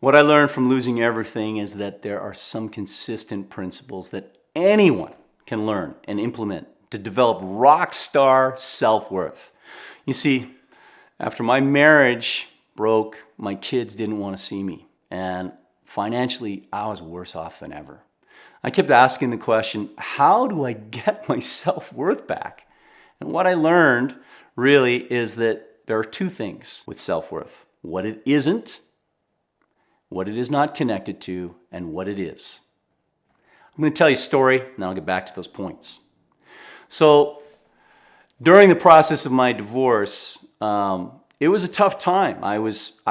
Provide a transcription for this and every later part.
What I learned from losing everything is that there are some consistent principles that anyone can learn and implement to develop rock star self-worth. You see, after my marriage broke, my kids didn't want to see me, and financially, I was worse off than ever. I kept asking the question, how do I get my self-worth back? And what I learned really is that there are two things with self-worth: what it isn't, what it is not connected to, and what it is. I'm going to tell you a story, and then I'll get back to those points. So, during the process of my divorce, it was a tough time. I was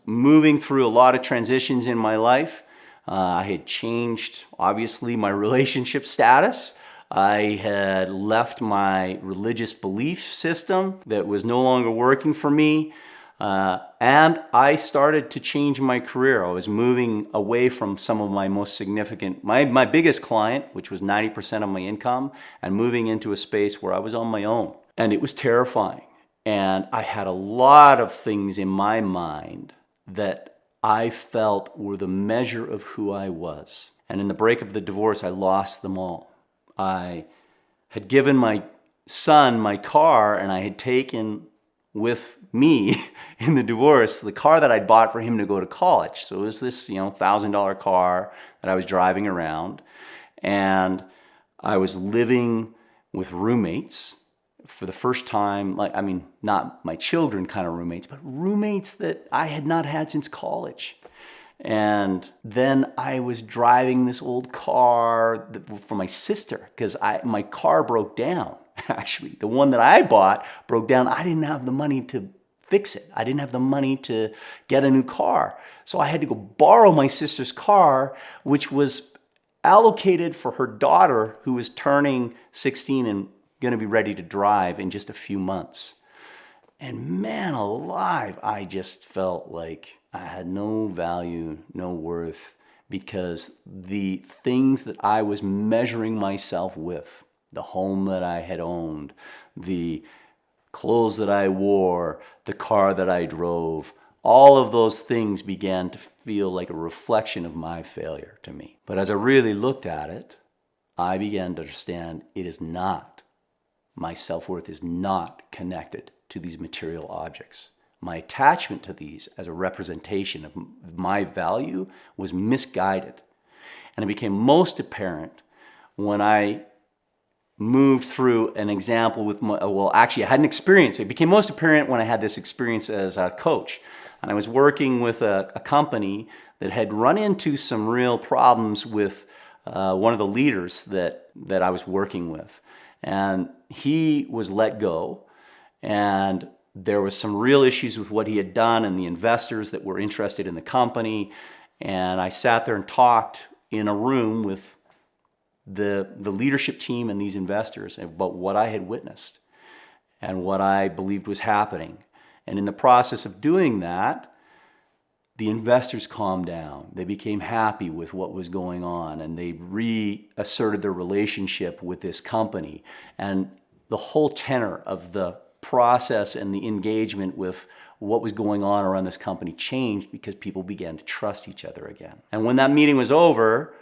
moving through a lot of transitions in my life. I had changed, obviously, my relationship status. I had left my religious belief system that was no longer working for me. And I started to change my career. I was moving away from some of my most significant, my biggest client, which was 90% of my income, and moving into a space where I was on my own. And it was terrifying. And I had a lot of things in my mind that I felt were the measure of who I was. And in the breakup of the divorce, I lost them all. I had given my son my car, and I had taken with me in the divorce the car that I'd bought for him to go to college. So it was this, $1,000 car that I was driving around, and I was living with roommates for the first time. Not my children kind of roommates, but roommates that I had not had since college. And then I was driving this old car for my sister because my car broke down. Actually, the one that I bought broke down. I didn't have the money to fix it. I didn't have the money to get a new car. So I had to go borrow my sister's car, which was allocated for her daughter, who was turning 16 and going to be ready to drive in just a few months. And man alive, I just felt like I had no value, no worth, because the things that I was measuring myself with, the home that I had owned, the clothes that I wore, the car that I drove, all of those things began to feel like a reflection of my failure to me. But as I really looked at it, I began to understand it is not. My self-worth is not connected to these material objects. My attachment to these as a representation of my value was misguided. And it became most apparent when I moved through an example with I had an experience. It became most apparent when I had this experience as a coach. And I was working with a company that had run into some real problems with one of the leaders that I was working with. And he was let go, and there was some real issues with what he had done and the investors that were interested in the company. And I sat there and talked in a room with the leadership team and these investors about what I had witnessed and what I believed was happening. And in the process of doing that, the investors calmed down. They became happy with what was going on, and they reasserted their relationship with this company. And the whole tenor of the process and the engagement with what was going on around this company changed because people began to trust each other again. And when that meeting was over,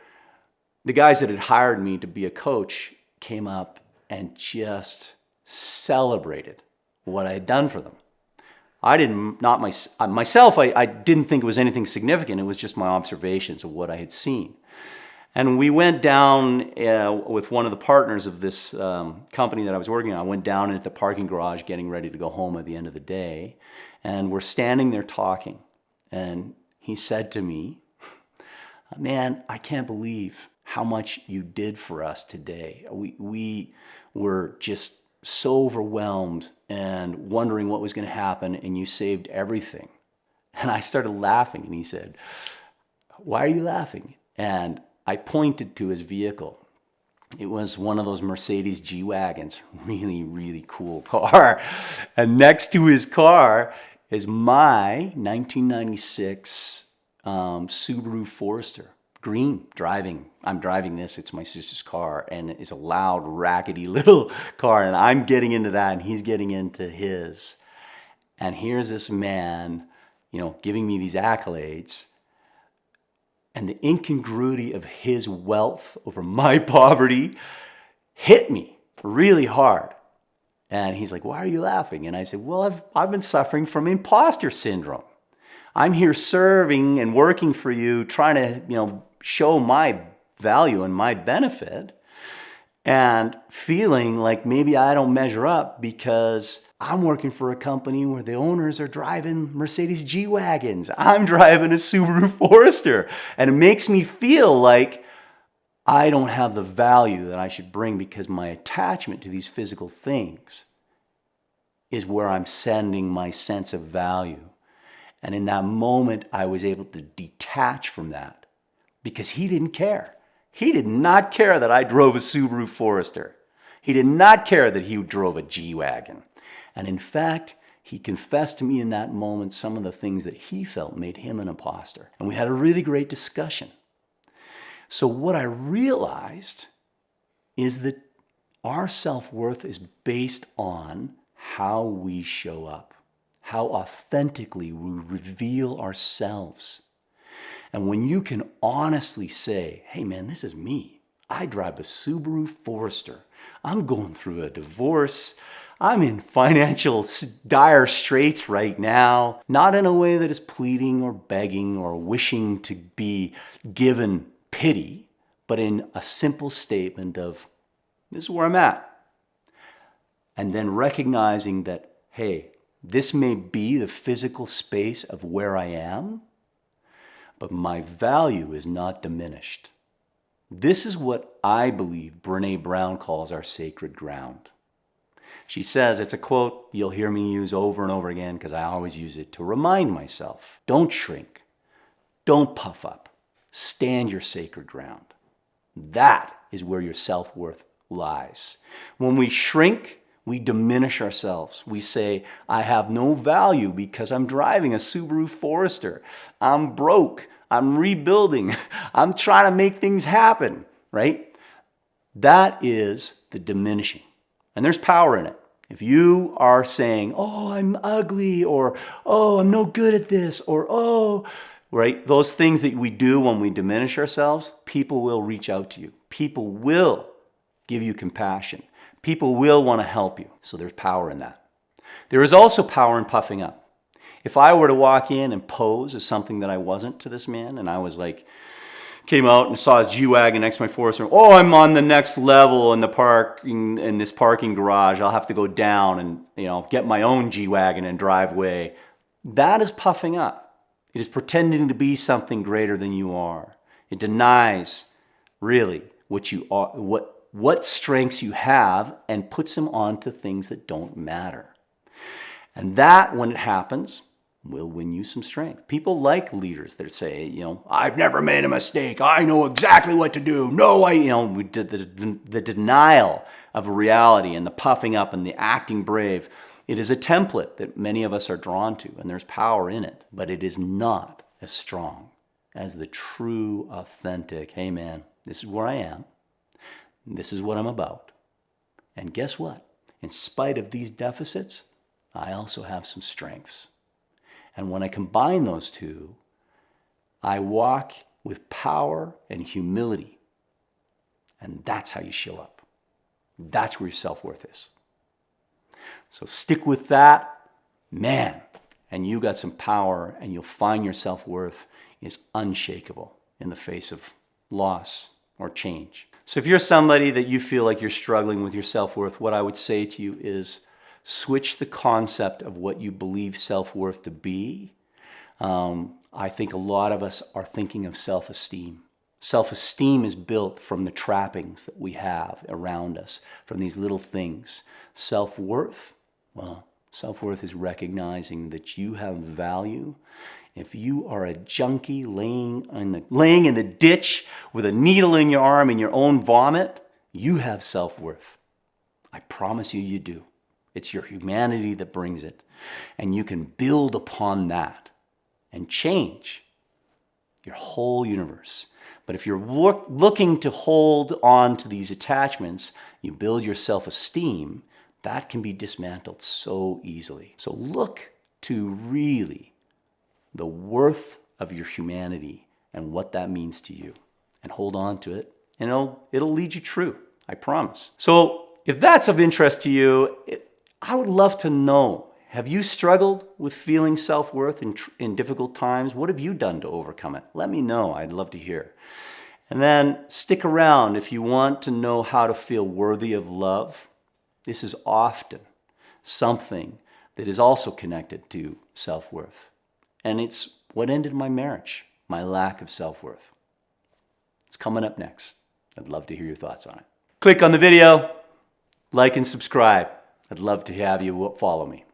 the guys that had hired me to be a coach came up and just celebrated what I had done for them. I didn't think it was anything significant. It was just my observations of what I had seen. And we went down with one of the partners of this company that I was working on. I went down into the parking garage getting ready to go home at the end of the day. And we're standing there talking. And he said to me, "Man, I can't believe how much you did for us today. We were just so overwhelmed and wondering what was going to happen, and you saved everything." And I started laughing, and he said, "Why are you laughing?" And I pointed to his vehicle. It was one of those Mercedes G-Wagons, really, really cool car. And next to his car is my 1996 Subaru Forester. Green, driving. I'm driving this. It's my sister's car, and it's a loud, rackety little car, and I'm getting into that, and he's getting into his. And here's this man, giving me these accolades And the incongruity of his wealth over my poverty hit me really hard. And he's like, why are you laughing? And I said, well, I've been suffering from imposter syndrome. I'm here serving and working for you, trying to, show my value and my benefit, and feeling like maybe I don't measure up because I'm working for a company where the owners are driving Mercedes G-Wagons. I'm driving a Subaru Forester. And it makes me feel like I don't have the value that I should bring because my attachment to these physical things is where I'm sending my sense of value. And in that moment, I was able to detach from that because he didn't care. He did not care that I drove a Subaru Forester. He did not care that he drove a G-Wagon. And in fact, he confessed to me in that moment some of the things that he felt made him an imposter. And we had a really great discussion. So what I realized is that our self-worth is based on how we show up, how authentically we reveal ourselves. And when you can honestly say, hey man, this is me. I drive a Subaru Forester. I'm going through a divorce. I'm in financial dire straits right now, not in a way that is pleading or begging or wishing to be given pity, but in a simple statement of, this is where I'm at. And then recognizing that, hey, this may be the physical space of where I am, but my value is not diminished. This is what I believe Brené Brown calls our sacred ground. She says, it's a quote you'll hear me use over and over again because I always use it to remind myself, don't shrink, don't puff up, stand your sacred ground. That is where your self-worth lies. When we shrink, we diminish ourselves. We say, I have no value because I'm driving a Subaru Forester. I'm broke. I'm rebuilding. I'm trying to make things happen, right? That is the diminishing. And there's power in it. If you are saying, oh, I'm ugly, or oh, I'm no good at this, or oh, right? Those things that we do when we diminish ourselves, people will reach out to you. People will give you compassion. People will want to help you. So there's power in that. There is also power in puffing up. If I were to walk in and pose as something that I wasn't to this man, and I was like, came out and saw his G-Wagon next to my Forester, oh, I'm on the next level in this parking garage. I'll have to go down and get my own G-Wagon and drive away. That is puffing up. It is pretending to be something greater than you are. It denies really what you are, what strengths you have, and puts them onto things that don't matter. And that, when it happens, will win you some strength. People like leaders that say, I've never made a mistake. I know exactly what to do. No, we did the denial of reality and the puffing up and the acting brave. It is a template that many of us are drawn to, and there's power in it, but it is not as strong as the true, authentic, hey man, this is where I am. This is what I'm about. And guess what? In spite of these deficits, I also have some strengths. And when I combine those two, I walk with power and humility. And that's how you show up. That's where your self-worth is. So stick with that, man, and you got some power, and you'll find your self-worth is unshakable in the face of loss or change. So if you're somebody that you feel like you're struggling with your self-worth, what I would say to you is switch the concept of what you believe self-worth to be. I think a lot of us are thinking of self-esteem. Self-esteem is built from the trappings that we have around us, from these little things. Self-worth, well, self-worth is recognizing that you have value. If you are a junkie laying in the ditch with a needle in your arm in your own vomit, you have self-worth. I promise you do. It's your humanity that brings it. And you can build upon that and change your whole universe. But if you're looking to hold on to these attachments, you build your self-esteem, that can be dismantled so easily. So look to really the worth of your humanity and what that means to you. And hold on to it, and it'll lead you true. I promise. So if that's of interest to you, I would love to know, have you struggled with feeling self-worth in difficult times? What have you done to overcome it? Let me know. I'd love to hear. And then stick around if you want to know how to feel worthy of love. This is often something that is also connected to self-worth. And it's what ended my marriage, my lack of self-worth. It's coming up next. I'd love to hear your thoughts on it. Click on the video, like and subscribe. I'd love to have you follow me.